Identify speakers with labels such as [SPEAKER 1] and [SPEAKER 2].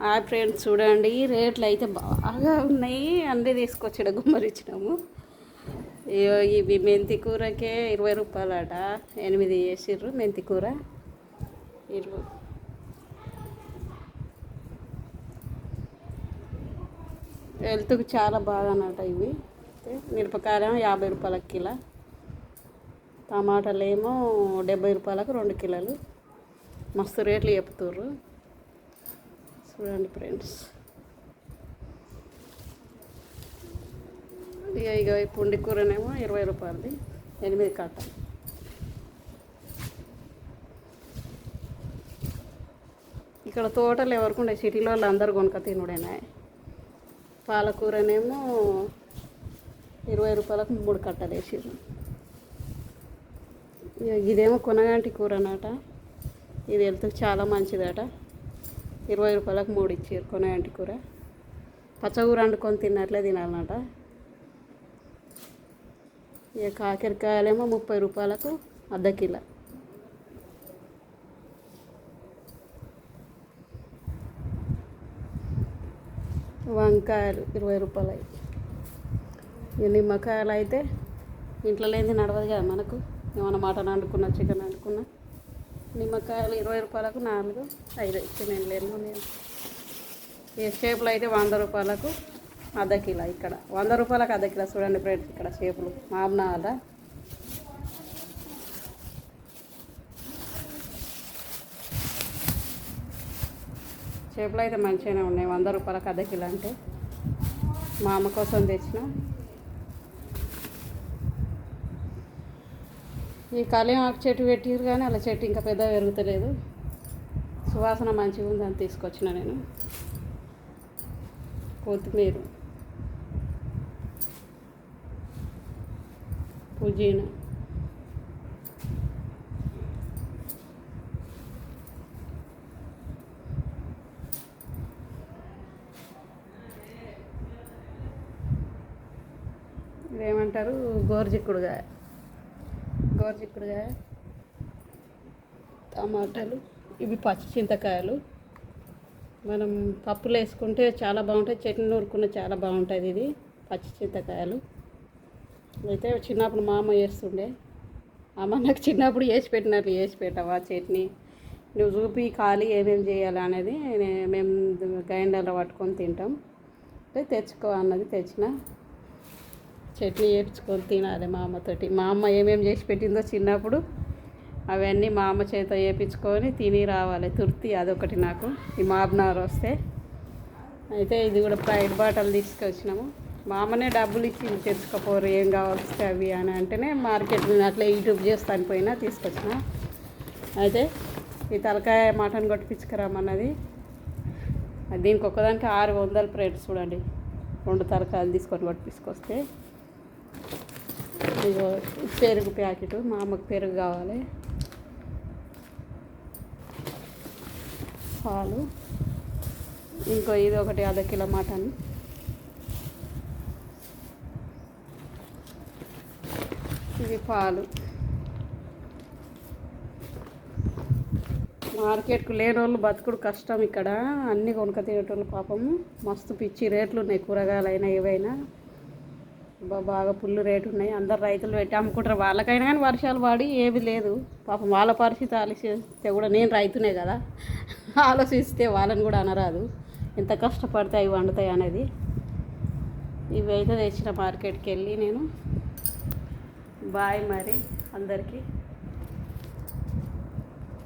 [SPEAKER 1] ఆ ఫ్రెండ్స్ చూడండి, రేట్లు అయితే బాగా ఉన్నాయి. అన్నీ తీసుకొచ్చాడు గుమ్మరిచ్చినాము. ఇవి మెంతి కూరకే 20 రూపాయలట. 8 వేసిర్రు మెంతి కూర 20. హెల్త్కి చాలా బాగా అన్నట ఇవి. మిరపకాయలు 50 రూపాయలకి కిలో, టమాటాలు ఏమో 70 రూపాయలకు 2 కిలోలు. మస్తు రేట్లు చెప్తుర్రు చూడండి ఫ్రెండ్స్. ఇక ఈ పుండి కూరనేమో 20 రూపాయలది 8 కట్ట. ఇక్కడ తోటలు ఎవరికి ఉండే, సిటీలో వాళ్ళు అందరు కొనుక తినుడేనా. పాలకూరనేమో 20 రూపాయలకు 3 కట్టలు వేసిర్రు. ఇదేమో కొనగంటి కూర అన్నట. ఇది హెల్త్కి చాలా మంచిదట. 20 రూపాయలకు 3 ఇచ్చారు కొనగంటి కూర. పచ్చకూర వండుకొని తిన్నట్లే తినాలన్నట. ఇక కాకరకాయలేమో 30 రూపాయలకు అర్ధ కిలో. వంకాయలు 20 రూపాయలు. ఇక నిమ్మకాయలు అయితే ఇంట్లో లేనిది నడవదు కదా మనకు. ఏమైనా మటన్ వండుకున్నా, చికెన్ వండుకున్నా. నిమ్మకాయలు 20 రూపాయలకు 4, 5 ఇచ్చి నేను లేను. నేను ఈ చేపలు అయితే 100 రూపాయలకు అర్ధ కిలో. ఇక్కడ 100 రూపాయలకు అర్ధ కిలో. చూడండి ఫ్రెండ్స్, ఇక్కడ చేపలు మామనాల. చేపలు అయితే మంచిగానే ఉన్నాయి. 100 రూపాయలకు అర్ధ కిలో అంటే మా అమ్మ కోసం తెచ్చిన. ఈ కలిమాకు చెట్టు పెట్టిరు కానీ అలా చెట్టు ఇంకా పెద్ద పెరుగుతలేదు. సువాసన మంచిగా ఉందని తీసుకొచ్చిన నేను. కొత్తిమీర, పుదీనా, ఇదేమంటారు గోరుచిక్కుడుకాయ, టమాటాలు, ఇవి పచ్చి చింతకాయలు. మనం పప్పులు వేసుకుంటే చాలా బాగుంటాయి. చట్నీ నూరుకున్న చాలా బాగుంటుంది. ఇది పచ్చి చింతకాయలు అయితే చిన్నప్పుడు మా అమ్మ చేస్తుండే. అమ్మ నాకు చిన్నప్పుడు చేసి పెట్టినట్లు చేసి పెట్టవా చట్నీ, నువ్వు చూపి ఖాళీ ఏమేమి చేయాలి అనేది. మేము గ్రైండర్లో పట్టుకొని తింటాం. అంటే తెచ్చుకో అన్నది, తెచ్చిన. చట్నీ వేయించుకొని తినాలి మా అమ్మతోటి. మా అమ్మ ఏమేమి చేసి పెట్టిందో చిన్నప్పుడు అవన్నీ మా అమ్మ చేత వేయించుకొని తిని రావాలి తృప్తి. అదొకటి నాకు ఈ మాబ్నార్ వస్తే. అయితే ఇది కూడా ప్రైడ్ బాటలు తీసుకొచ్చినాము. మా అమ్మనే డబ్బులు ఇచ్చి తెచ్చుకోపోరు ఏం కావాల్సి అవి అని అంటేనే మార్కెట్ అట్లా యూట్యూబ్ చేస్తాను పోయినా తీసుకొచ్చిన. అయితే ఈ తలకాయ మటన్ కొట్టించుకురామన్నది. దీనికి ఒక్కదానికి 600 ప్లేట్. చూడండి, 2 తలకాయలు తీసుకొని కొట్టించుకొస్తే. ఇగో పెరుగు ప్యాకెట్, మా అమ్మకు పెరుగు కావాలి. పాలు, ఇంకో ఇది ఒకటి అర్ధ కిలో మటన్. ఇది పాలు. మార్కెట్కు లేని వాళ్ళు బతుకుడు కష్టం. ఇక్కడ అన్నీ కొనుక తినేటోళ్ళు పాపము మస్తు పిచ్చి రేట్లు ఉన్నాయి. కూరగాయలైనా ఏవైనా బాగా ఫుల్ రేటు ఉన్నాయి. అందరు రైతులు పెట్టి అమ్ముకుంటారు. వాళ్ళకైనా కానీ వర్షాలు పడి ఏవి లేదు పాపం. వాళ్ళ పరిస్థితి ఆలోచిస్తే కూడా, నేను రైతునే కదా, ఆలోచిస్తే వాళ్ళని కూడా అనరాదు ఎంత కష్టపడితే అవి వండుతాయి అనేది. ఇవి అయితే తెచ్చిన మార్కెట్కి వెళ్ళి నేను. బాయ్ మరి అందరికీ.